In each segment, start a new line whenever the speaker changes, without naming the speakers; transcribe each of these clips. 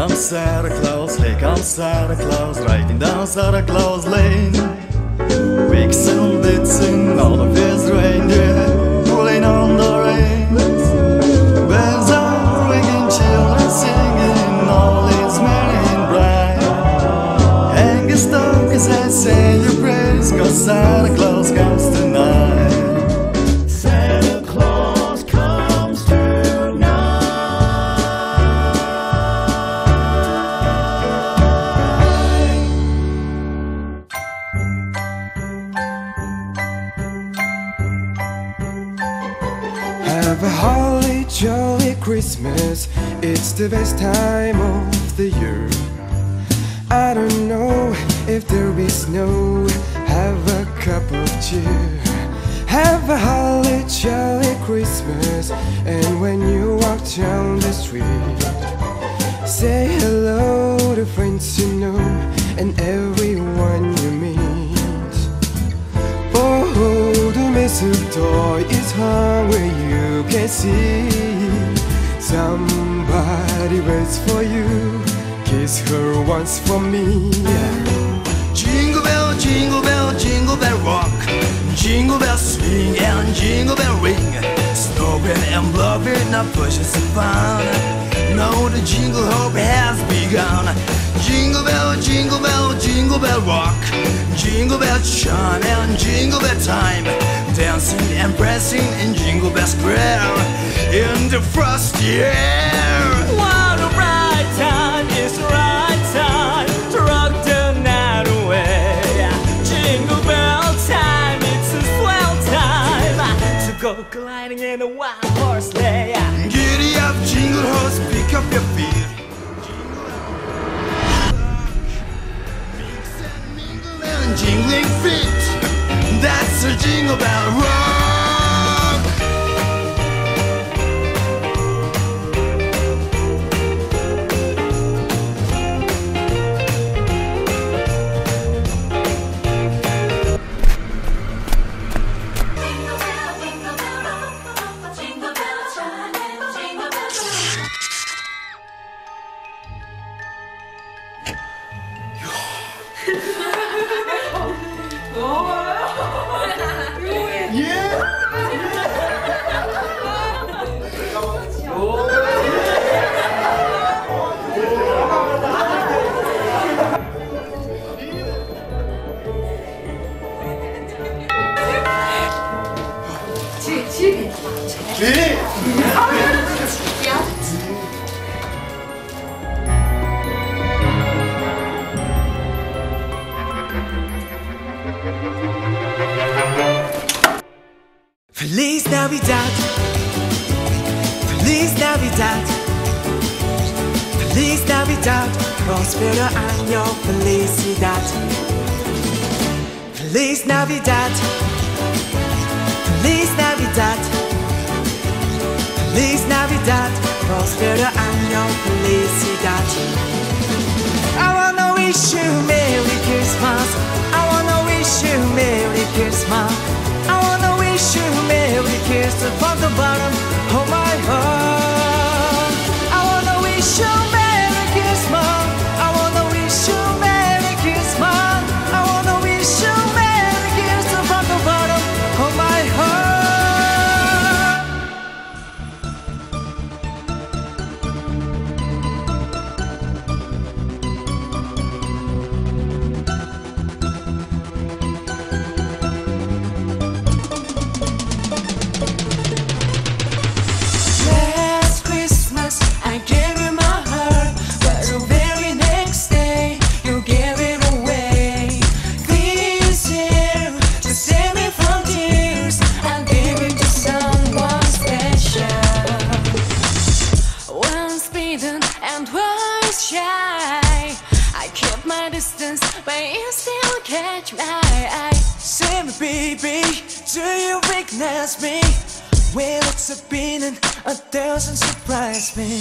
here comes Santa Claus, riding down Santa Claus Lane. Vixen, Blitzen, all of his reindeer, pulling on the reins. Bells are ringing, children singing, all is merry and bright. Hang your stockings and say your prayers, 'cause Santa Claus comes tonight. Santa Claus comes tonight.
Have a holly jolly Christmas, it's the best time of the year. I don't know if there is snow, have a cup of cheer. Have a holly jolly Christmas, and when you walk down the street, say hello to friends you know and everyone you meet. Oh, the mistletoe is hung where you can see somebody waits for you. Kiss her once for me.
Jingle bell, jingle bell, jingle bell rock. Jingle bell swing and jingle bell ring. Snowing and blowing up bushes of fun. Now the jingle hop has begun. Jingle bell, jingle bell, jingle bell rock. Jingle bell chime and jingle bell time. Dancing and prancing in Jingle Bell Square in the frosty air.
What a bright time, it's the right time to rock the night away. Jingle bell time, it's a swell time to go gliding in a wild horse sleigh.
Giddy up, jingle horse, pick up your feet. Mix and mingle and jingling feet. That's a jingle bell rock.
Feliz Navidad, Feliz Navidad, Feliz Navidad, próspero año, felicidad. Feliz Navidad, Feliz Navidad, Feliz Navidad, próspero año, felicidad. I wanna wish you Merry Christmas, I wanna wish you Merry Christmas, I wanna wish you Merry Christmas from the bottom of my heart. I wanna wish you Merry Christmas, I wanna wish you Merry Christmas, I wanna wish you Merry Christmas from the bottom of my heart. Last Christmas I gave you my heart, but the very next day you gave it away. This year, to save me from tears, I gave it to someone special. Once bitten and once shy, I kept my distance, but you still catch my eye. Say me, baby, do you recognize me? Well, it's a beating, a doesn't surprise me.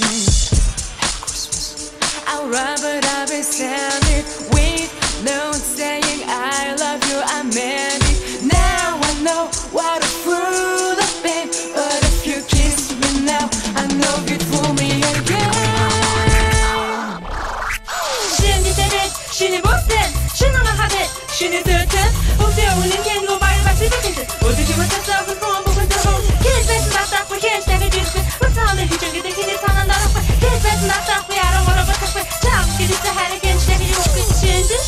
At Christmas, I'll run, but I'll be standing with no saying I love you, I meant it. Now I know what a fool I've been, but if you kiss me now, I know you'd fool me again.
Solen kan gå varje vart vi befinner. Och du kan vara testa för från på skjuta håll. Kiss bäst att tack för kiss där vi dyker. Och ta det hit och det kan det ta där uppe. Kiss bäst att tack för är och vad kaffe. Tack ska det här igen där vi åker.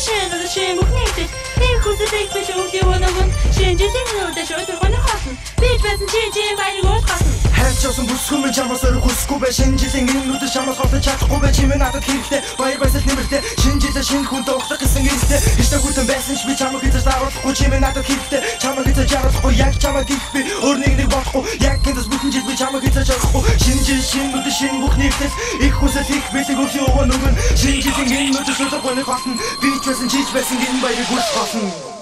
Känn och känn mot nätet. Det är kul det gick för så och någon. Känn det nu där så att man har haft. Vet bäst känn varje gång fast.
해쳐서 무숨을 참아서를 구스고배 신지 생긴 누드 참아서 찾고 배치면 나도 길때 바이바이스 님을 때 신지자 신군 똑똑히 생길 때 이시다구든 배신 시비 참아 그저 싸웠고 치면 나도 길때 참아 그저 잘았고 약 참아 깊이 어린이들 왔고 약인데서 무슨 짓을 참아 그저 적고 신지 신누드 신북 닐때 이곳에 틱비트 곡시 오원 누군 신지 생긴 누드 수도권을 봤음 비트에선 지집에 생긴 바이를 구스 봤음